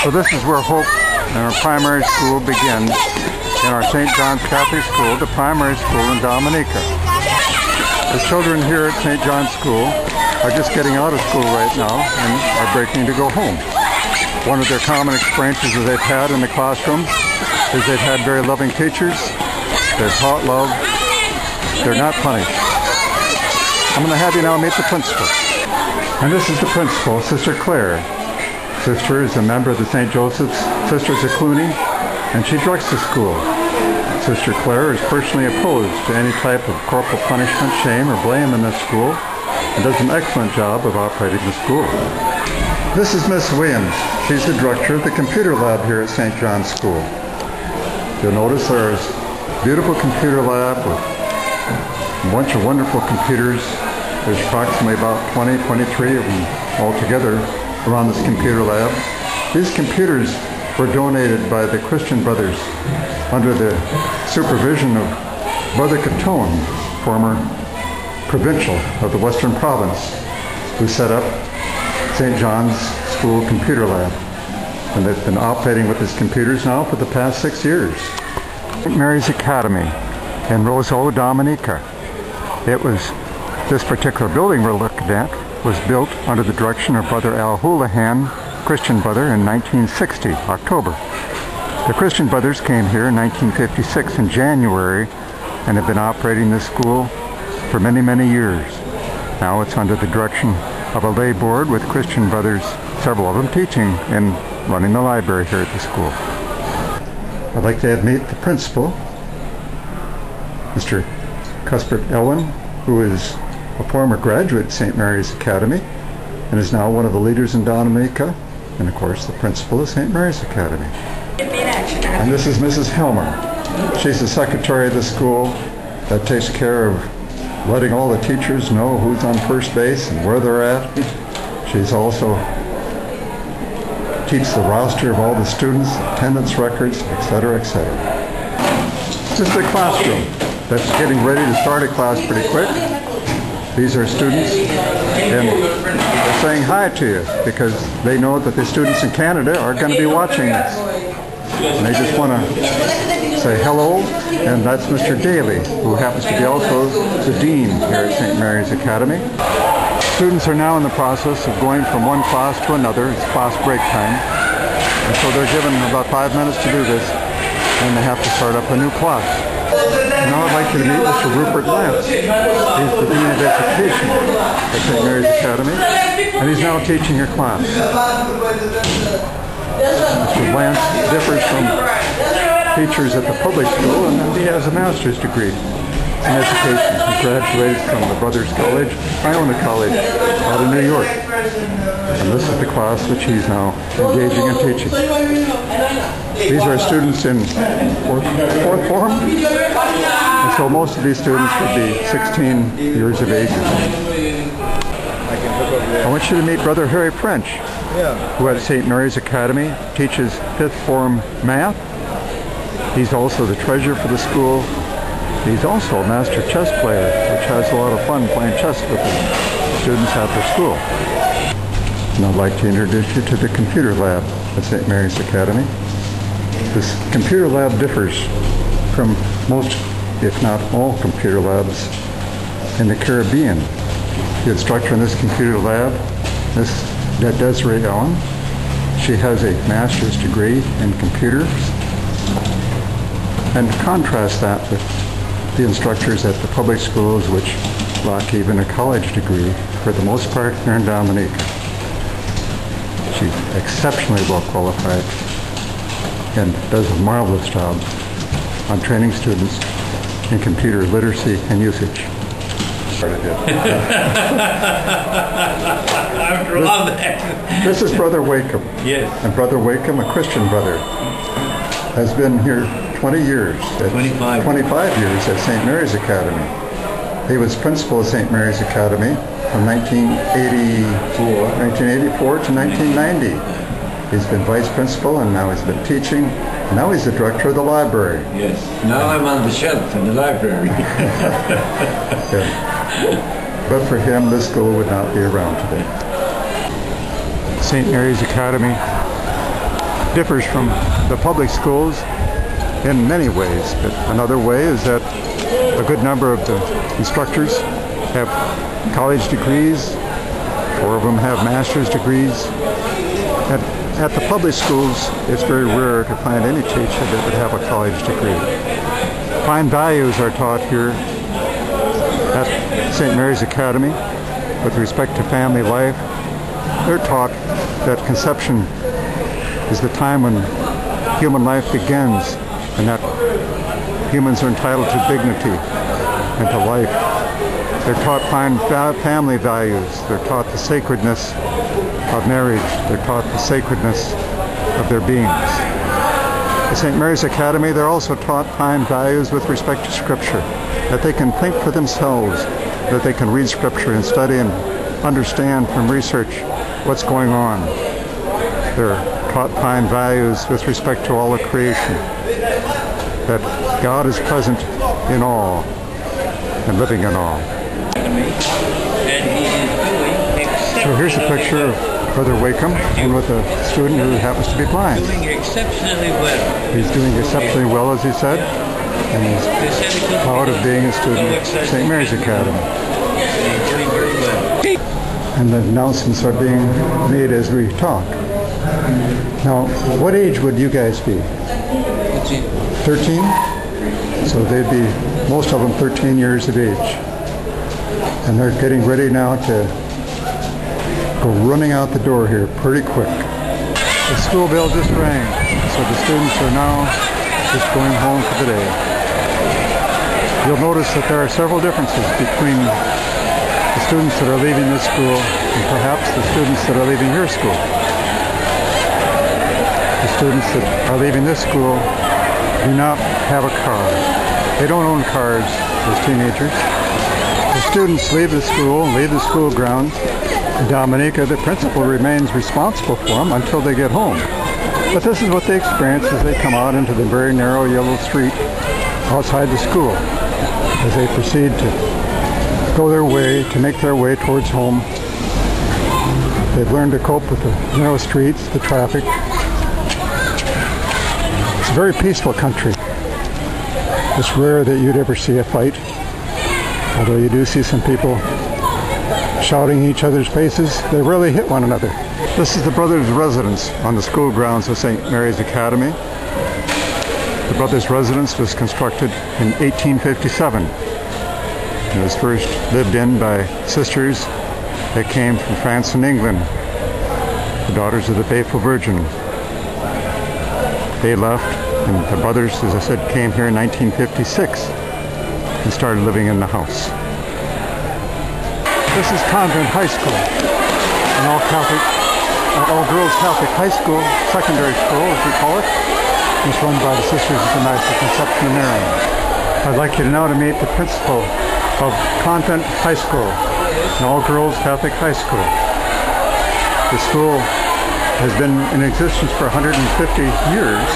So this is where hope in our primary school begins, in our St. John's Catholic School, the primary school in Dominica. The children here at St. John's School are just getting out of school right now and are breaking to go home. One of their common experiences that they've had in the classroom is they've had very loving teachers, they're taught love, they're not punished. I'm going to have you now meet the principal. And this is the principal, Sister Claire. Sister is a member of the St. Joseph's Sisters of Cluny, and she directs the school. Sister Claire is personally opposed to any type of corporal punishment, shame, or blame in this school, and does an excellent job of operating the school. This is Miss Williams. She's the director of the computer lab here at St. John's School. You'll notice there's a beautiful computer lab with a bunch of wonderful computers. There's approximately about 23 of them altogether around this computer lab. These computers were donated by the Christian Brothers under the supervision of Brother Catone, former provincial of the Western Province, who set up St. John's School Computer Lab. And they've been operating with these computers now for the past 6 years. St. Mary's Academy in Roseau, Dominica. This particular building we're looking at was built under the direction of Brother Al Houlihan, Christian brother, in 1960, October. The Christian Brothers came here in 1956 in January and have been operating this school for many, many years. Now it's under the direction of a lay board with Christian Brothers, several of them teaching and running the library here at the school. I'd like to meet the principal, Mr. Cuthbert Elwin, who is a former graduate at St. Mary's Academy and is now one of the leaders in Dominica, and of course the principal of St. Mary's Academy. And this is Mrs. Helmer. She's the secretary of the school that takes care of letting all the teachers know who's on first base and where they're at. She's also keeps the roster of all the students, attendance records, etc., etc. This is the classroom that's getting ready to start a class pretty quick. These are students, and they're saying hi to you because they know that the students in Canada are going to be watching this. And they just want to say hello, and that's Mr. Daly, who happens to be also the dean here at St. Mary's Academy. Students are now in the process of going from one class to another. It's class break time. And so they're given about 5 minutes to do this, and they have to start up a new class. Now I'd like you to meet Mr. Rupert Lance. He's the Dean of Education at St. Mary's Academy, and he's now teaching your class. Mr. Lance differs from teachers at the public school, and he has a master's degree in education. He graduated from the Brothers College, Iona College, out of New York. And this is the class which he's now engaging in teaching. These are students in fourth form, and so most of these students would be 16 years of age. I want you to meet Brother Harry French, who at St. Mary's Academy teaches 5th form math. He's also the treasurer for the school. He's also a master chess player, which has a lot of fun playing chess with the students after school. And I'd like to introduce you to the computer lab at St. Mary's Academy. This computer lab differs from most, if not all, computer labs in the Caribbean. The instructor in this computer lab, Miss Desiree Allen, she has a master's degree in computers. And contrast that with the instructors at the public schools, which lack even a college degree for the most part here in Dominica. She's exceptionally well qualified and does a marvelous job on training students in computer literacy and usage. This is Brother Wakeham. Yes. And Brother Wakeham, a Christian brother, has been here 20 years. 25 years at St. Mary's Academy. He was principal of St. Mary's Academy from 1984 to 1990. He's been vice principal, and now he's been teaching. And now he's the director of the library. Yes. Now I'm on the shelf in the library. But for him, this school would not be around today. St. Mary's Academy differs from the public schools in many ways. But another way is that a good number of the instructors have college degrees. 4 of them have master's degrees. At the public schools, it's very rare to find any teacher that would have a college degree. Fine values are taught here at St. Mary's Academy with respect to family life. They're taught that conception is the time when human life begins, and that humans are entitled to dignity and to life. They're taught fine family values. They're taught the sacredness of marriage. They're taught the sacredness of their beings. At St. Mary's Academy, they're also taught fine values with respect to Scripture, that they can think for themselves, that they can read Scripture and study and understand from research what's going on. They're taught fine values with respect to all of creation, that God is present in all and living in all. So here's a picture of Brother Wakeham and with a student who happens to be blind. Doing exceptionally well. He's doing exceptionally well, as he said, and he's proud of being a student at St. Mary's Academy. He's doing very well. And the announcements are being made as we talk. Now, what age would you guys be? 13? So they'd be, most of them, 13 years of age. And they're getting ready now to go running out the door here pretty quick. The school bell just rang, so the students are now just going home for the day. You'll notice that there are several differences between the students that are leaving this school and perhaps the students that are leaving your school. The students that are leaving this school do not have a car. They don't own cars as teenagers. The students leave the school grounds. In Dominica, the principal remains responsible for them until they get home. But this is what they experience as they come out into the very narrow yellow street outside the school, as they proceed to go their way, to make their way towards home. They've learned to cope with the narrow streets, the traffic. It's a very peaceful country. It's rare that you'd ever see a fight, although you do see some people shouting in each other's faces. They rarely hit one another. This is the brothers' residence on the school grounds of St. Mary's Academy. The brothers' residence was constructed in 1857. It was first lived in by sisters that came from France and England, the daughters of the Faithful Virgin. They left, and the brothers, as I said, came here in 1956 and started living in the house. This is Convent High School, an all-girls Catholic high school, secondary school as we call it. It's run by the Sisters of the Immaculate Conception of Mary. I'd like you now to meet the principal of Convent High School, an all-girls Catholic high school. The school has been in existence for 150 years.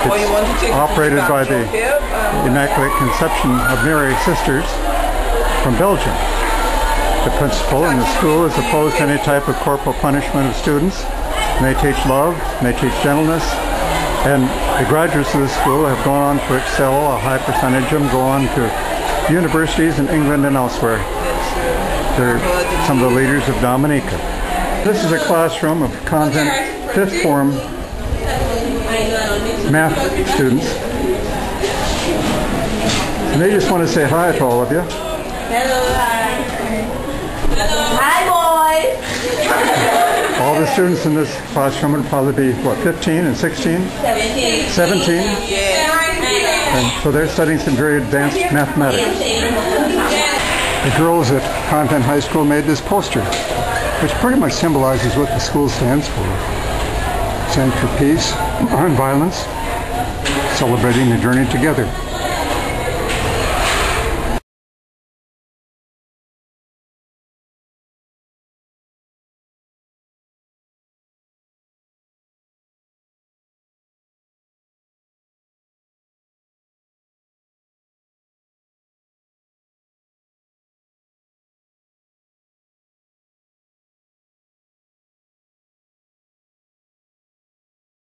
It's operated by the Immaculate Conception of Mary Sisters from Belgium. The principal in the school is opposed to any type of corporal punishment of students. And they teach love, and they teach gentleness, and the graduates of the school have gone on to excel. A high percentage of them go on to universities in England and elsewhere. They're some of the leaders of Dominica. This is a classroom of convent 5th form math students. And they just want to say hi to all of you. Hi, boys. All the students in this classroom would probably be, what, 15 and 16? 17. And so they're studying some very advanced mathematics. The girls at Convent High School made this poster, which pretty much symbolizes what the school stands for. Stand for peace, nonviolence, celebrating the journey together.